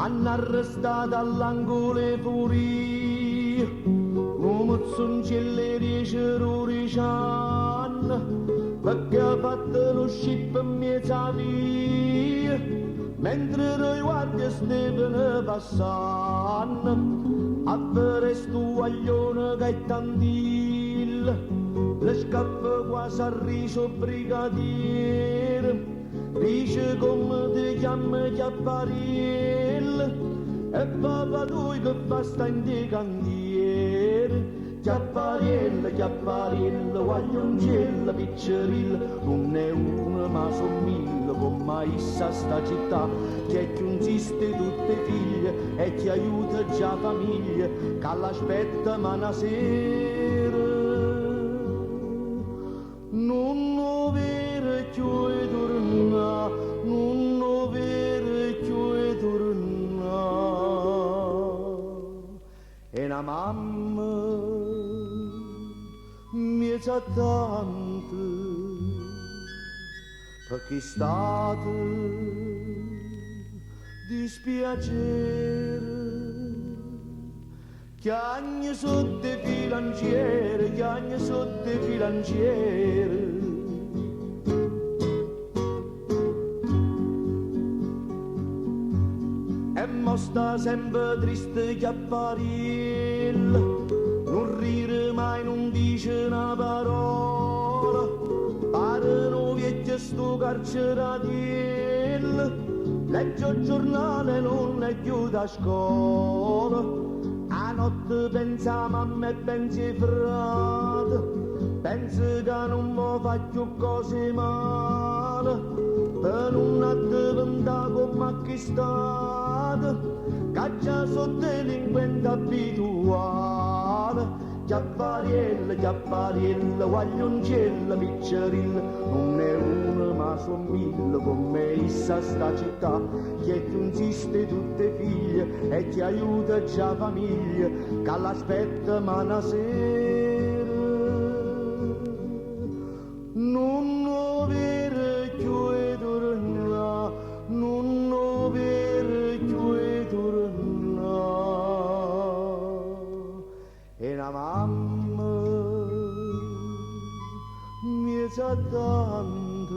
hanno arrestato all'angolo e fuori, un mozzoncello 10 ore c'hanno, perché ha fatto lo scippo in mezzo a via, mentre noi guardie stavano passando, a vedere sto guaglione che è tantile, le scappa quasi a riso brigadiere, dice come ti chiama Chiappariello, e papà lui che fa sta in di cantiere. Chiappariello, Chiappariello, guaglioncello, piccerello, non è uno ma son mille, come issa sta città, che consiste tutte figlie e che aiuta già famiglie, che l'aspetta ma una sera. Non ho vero e torna, non ho vero e torna, e la mamma mi sa tanto, perché state dispiacere, chiagne sotto filanciere, chiagne sotto filanciere. E mo sta sempre triste Chiappariello, non ride mai, non dice una parola, pare un vecchio sto carceratiello, legge il giornale, non è più da scuola, a notte pensa a mamma e pensi ai frate, pensa che non mi faccio cose male, per non addiventare come acquistato, che già sono delinquente abituale. Chiappariello, Chiappariello, guaglioncello, piccerello, non è uno ma son mille, come issa sta città, che consiste tutte figlie e che aiuta già famiglie, che l'aspetta ma una sera. Non ho vero e torna, non ho vero e torna, e la mamma mi sa tanto,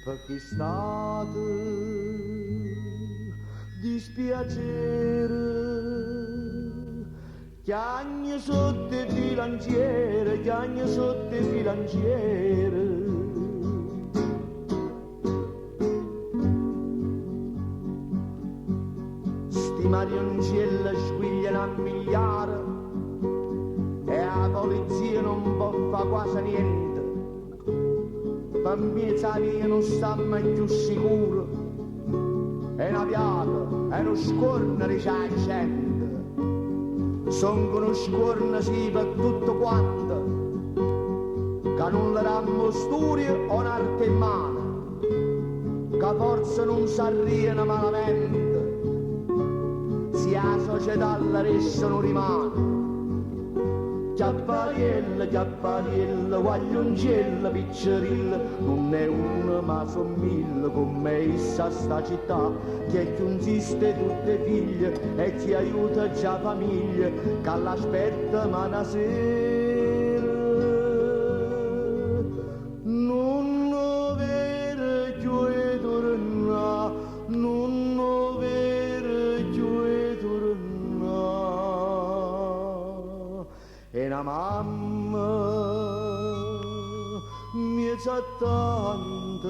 perché state dispiacere, chiagne sotto filanciere, chiagne sotto filanciere. Sti marioncelli squigliano a miliare e la polizia non può fare quasi niente, per mezzo a via non sta mai più sicuro, è una piaga, è uno scorno di c'è gente. Sono uno scorno sì per tutto quanto, che non le danno studio o un'arte in mano, che forse non si arrivano malamente, se la società la resta non rimane. Chiappariello, Chiappariello, guaglioncello, piccerello, non è uno ma son mille, come issa sta città, che consiste tutte figlie e che aiuta già famiglie, che l'aspetta ma una sera. Non ho vero e torna, non ho vero e torna, e la mamma mi sa tanto,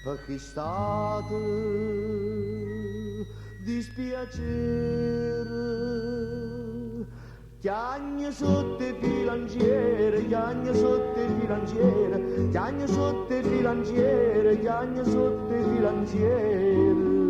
perché state dispiacere, chiagne sotto filanciere, chiagne sotto filanciere, chiagne sotto filanciere, chiagne sotto filanciere.